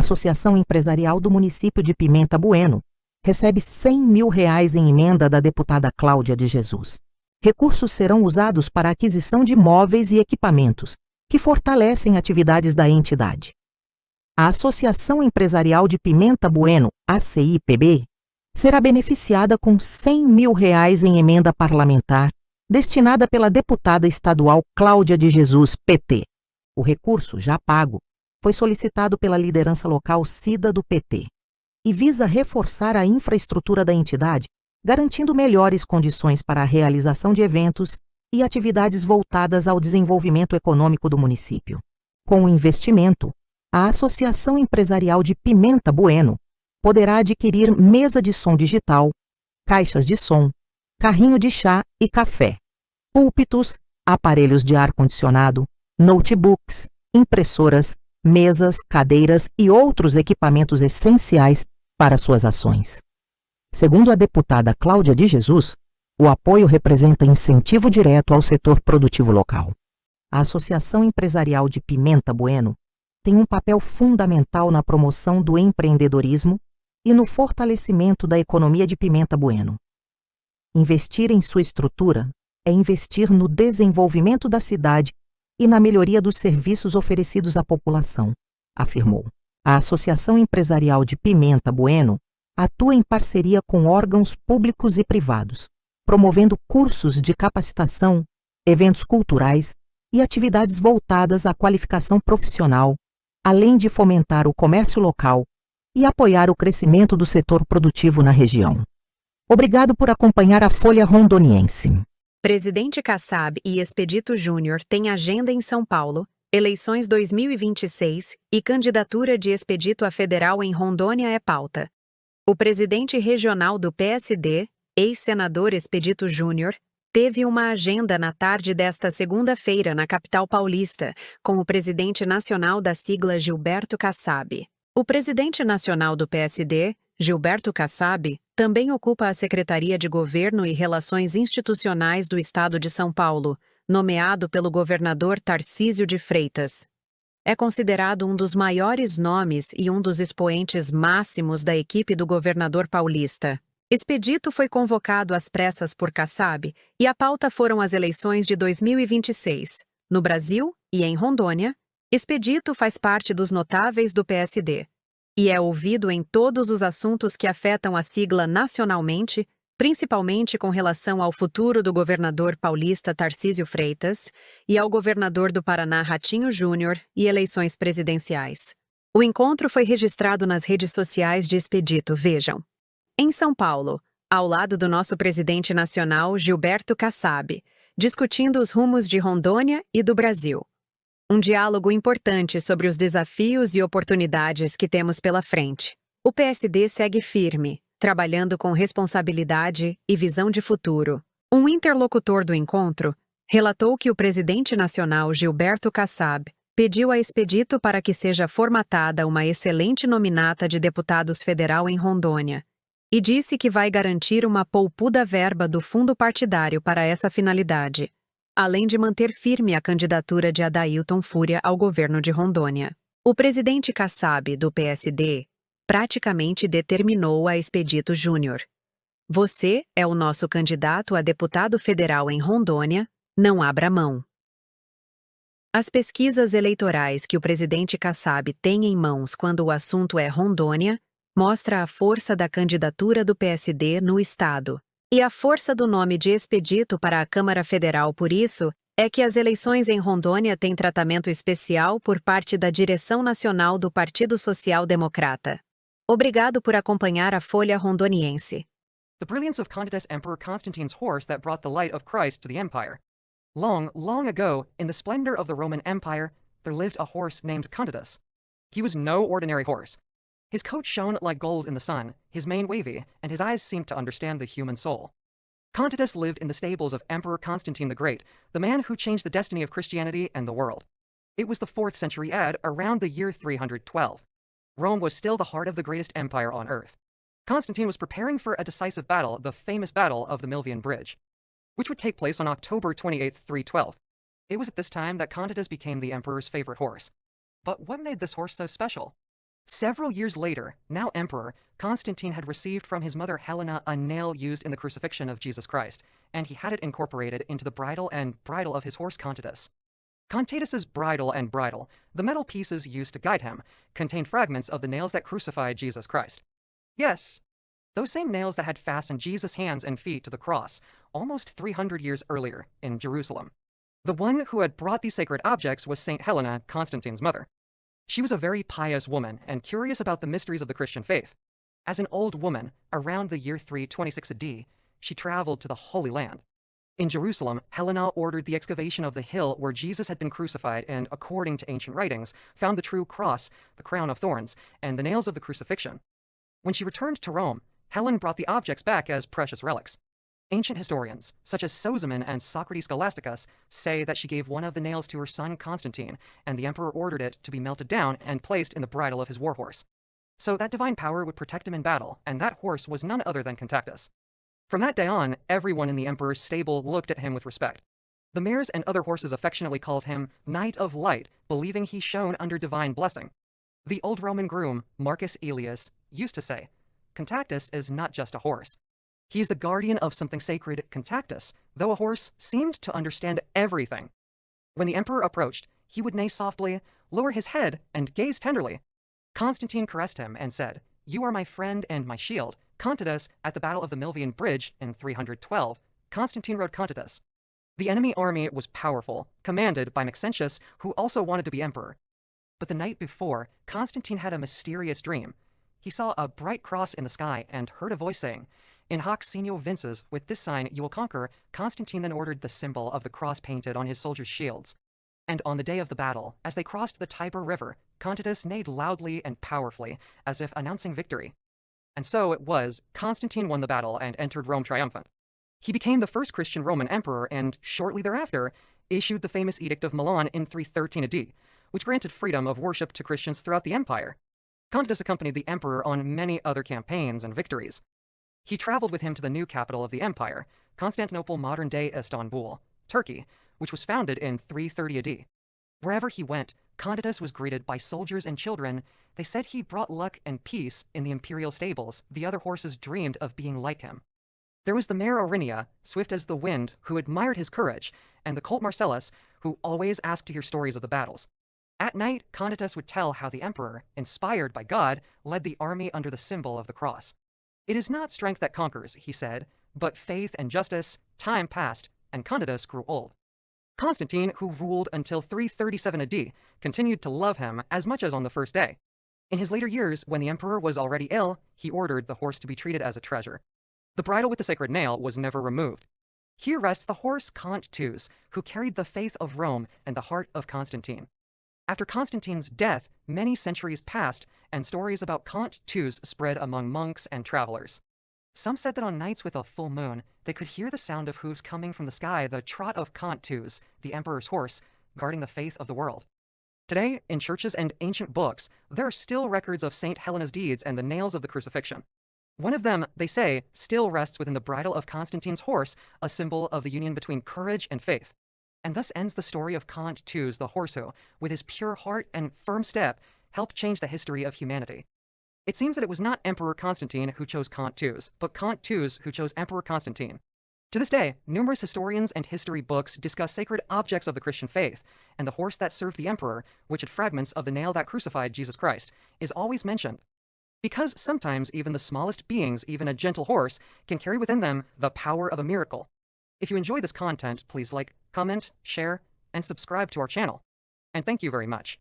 Associação Empresarial do Município de Pimenta Bueno, recebe R$100 mil em emenda da deputada Cláudia de Jesus. Recursos serão usados para a aquisição de móveis e equipamentos, que fortalecem atividades da entidade. A Associação Empresarial de Pimenta Bueno, ACIPB, será beneficiada com R$100 mil em emenda parlamentar, destinada pela deputada estadual Cláudia de Jesus, PT. O recurso, já pago, foi solicitado pela liderança local CIDA do PT e visa reforçar a infraestrutura da entidade, garantindo melhores condições para a realização de eventos e atividades voltadas ao desenvolvimento econômico do município. Com o investimento, a Associação Empresarial de Pimenta Bueno poderá adquirir mesa de som digital, caixas de som, carrinho de chá e café, púlpitos, aparelhos de ar-condicionado, notebooks, impressoras, mesas, cadeiras e outros equipamentos essenciais para suas ações. Segundo a deputada Cláudia de Jesus, o apoio representa incentivo direto ao setor produtivo local. A Associação Empresarial de Pimenta Bueno tem um papel fundamental na promoção do empreendedorismo e no fortalecimento da economia de Pimenta Bueno. Investir em sua estrutura é investir no desenvolvimento da cidade e na melhoria dos serviços oferecidos à população, afirmou. A Associação Empresarial de Pimenta Bueno atua em parceria com órgãos públicos e privados, promovendo cursos de capacitação, eventos culturais e atividades voltadas à qualificação profissional, além de fomentar o comércio local e apoiar o crescimento do setor produtivo na região. Obrigado por acompanhar a Folha Rondoniense. Presidente Kassab e Expedito Júnior têm agenda em São Paulo, eleições 2026 e candidatura de Expedito a federal em Rondônia é pauta. O presidente regional do PSD, ex-senador Expedito Júnior, teve uma agenda na tarde desta segunda-feira na capital paulista, com o presidente nacional da sigla Gilberto Kassab. O presidente nacional do PSD, Gilberto Kassab, também ocupa a Secretaria de Governo e Relações Institucionais do Estado de São Paulo, nomeado pelo governador Tarcísio de Freitas. É considerado um dos maiores nomes e um dos expoentes máximos da equipe do governador paulista. Expedito foi convocado às pressas por Kassab e a pauta foram as eleições de 2026. No Brasil e em Rondônia, Expedito faz parte dos notáveis do PSD e é ouvido em todos os assuntos que afetam a sigla nacionalmente, principalmente com relação ao futuro do governador paulista Tarcísio Freitas e ao governador do Paraná Ratinho Júnior e eleições presidenciais. O encontro foi registrado nas redes sociais de Expedito, vejam. Em São Paulo, ao lado do nosso presidente nacional Gilberto Kassab, discutindo os rumos de Rondônia e do Brasil. Um diálogo importante sobre os desafios e oportunidades que temos pela frente. O PSD segue firme, trabalhando com responsabilidade e visão de futuro. Um interlocutor do encontro relatou que o presidente nacional Gilberto Kassab pediu a Expedito para que seja formatada uma excelente nominata de deputados federal em Rondônia e disse que vai garantir uma poupuda verba do fundo partidário para essa finalidade, além de manter firme a candidatura de Adailton Fúria ao governo de Rondônia. O presidente Kassab, do PSD, praticamente determinou a Expedito Júnior. Você é o nosso candidato a deputado federal em Rondônia, não abra mão. As pesquisas eleitorais que o presidente Kassab tem em mãos quando o assunto é Rondônia mostra a força da candidatura do PSD no estado. E a força do nome de Expedito para a Câmara Federal, por isso, é que as eleições em Rondônia têm tratamento especial por parte da direção nacional do Partido Social Democrata. Obrigado por acompanhar a Folha Rondoniense. The brilliance of Contidus Emperor Constantine's horse that brought the light of Christ to the empire. Long, long ago, in the splendor of the Roman Empire, there lived a horse named Contidus. He was no ordinary horse. His coat shone like gold in the sun, his mane wavy, and his eyes seemed to understand the human soul. Contidus lived in the stables of Emperor Constantine the Great, the man who changed the destiny of Christianity and the world. It was the 4th century AD, around the year 312. Rome was still the heart of the greatest empire on earth. Constantine was preparing for a decisive battle, the famous Battle of the Milvian Bridge, which would take place on October 28, 312. It was at this time that Contidus became the emperor's favorite horse. But what made this horse so special? Several years later, now emperor, Constantine had received from his mother Helena a nail used in the crucifixion of Jesus Christ, and he had it incorporated into the bridle of his horse Contatus. Contatus's bridle, the metal pieces used to guide him, contained fragments of the nails that crucified Jesus Christ. Yes, those same nails that had fastened Jesus' hands and feet to the cross almost 300 years earlier in Jerusalem. The one who had brought these sacred objects was Saint Helena, Constantine's mother. She was a very pious woman and curious about the mysteries of the Christian faith. As an old woman, around the year 326 AD, she traveled to the Holy Land. In Jerusalem, Helena ordered the excavation of the hill where Jesus had been crucified and, according to ancient writings, found the true cross, the crown of thorns, and the nails of the crucifixion. When she returned to Rome, Helen brought the objects back as precious relics. Ancient historians, such as Sozomen and Socrates Scholasticus, say that she gave one of the nails to her son Constantine, and the emperor ordered it to be melted down and placed in the bridle of his warhorse. So that divine power would protect him in battle, and that horse was none other than Contactus. From that day on, everyone in the emperor's stable looked at him with respect. The mares and other horses affectionately called him Knight of Light, believing he shone under divine blessing. The old Roman groom, Marcus Aelius, used to say, Contactus is not just a horse. He is the guardian of something sacred. Contactus, though a horse, seemed to understand everything. When the emperor approached, he would neigh softly, lower his head, and gaze tenderly. Constantine caressed him and said, You are my friend and my shield. Contatus, at the Battle of the Milvian Bridge in 312, Constantine rode Contatus. The enemy army was powerful, commanded by Maxentius, who also wanted to be emperor. But the night before, Constantine had a mysterious dream. He saw a bright cross in the sky and heard a voice saying, In hoc signo vinces, with this sign you will conquer. Constantine then ordered the symbol of the cross painted on his soldiers' shields. And on the day of the battle, as they crossed the Tiber River, Contatus neighed loudly and powerfully, as if announcing victory. And so it was, Constantine won the battle and entered Rome triumphant. He became the first Christian Roman emperor and, shortly thereafter, issued the famous Edict of Milan in 313 AD, which granted freedom of worship to Christians throughout the empire. Contatus accompanied the emperor on many other campaigns and victories. He traveled with him to the new capital of the empire, Constantinople, modern-day Istanbul, Turkey, which was founded in 330 AD. Wherever he went, Contatus was greeted by soldiers and children. They said he brought luck and peace in the imperial stables. The other horses dreamed of being like him. There was the mare Aurinia, swift as the wind, who admired his courage, and the colt Marcellus, who always asked to hear stories of the battles. At night, Contatus would tell how the emperor, inspired by God, led the army under the symbol of the cross. It is not strength that conquers, he said, but faith and justice. Time passed, and Contatus grew old. Constantine, who ruled until 337 AD, continued to love him as much as on the first day. In his later years, when the emperor was already ill, he ordered the horse to be treated as a treasure. The bridle with the sacred nail was never removed. Here rests the horse Contatus, who carried the faith of Rome and the heart of Constantine. After Constantine's death, many centuries passed, and stories about Contatus spread among monks and travelers. Some said that on nights with a full moon, they could hear the sound of hooves coming from the sky, the trot of Contatus, the emperor's horse, guarding the faith of the world. Today, in churches and ancient books, there are still records of Saint Helena's deeds and the nails of the crucifixion. One of them, they say, still rests within the bridle of Constantine's horse, a symbol of the union between courage and faith. And thus ends the story of Contatus the horse who, with his pure heart and firm step, helped change the history of humanity. It seems that it was not Emperor Constantine who chose Contatus, but Contatus who chose Emperor Constantine. To this day, numerous historians and history books discuss sacred objects of the Christian faith, and the horse that served the emperor, which had fragments of the nail that crucified Jesus Christ, is always mentioned. Because sometimes even the smallest beings, even a gentle horse, can carry within them the power of a miracle. If you enjoy this content, please like, comment, share, and subscribe to our channel. And thank you very much.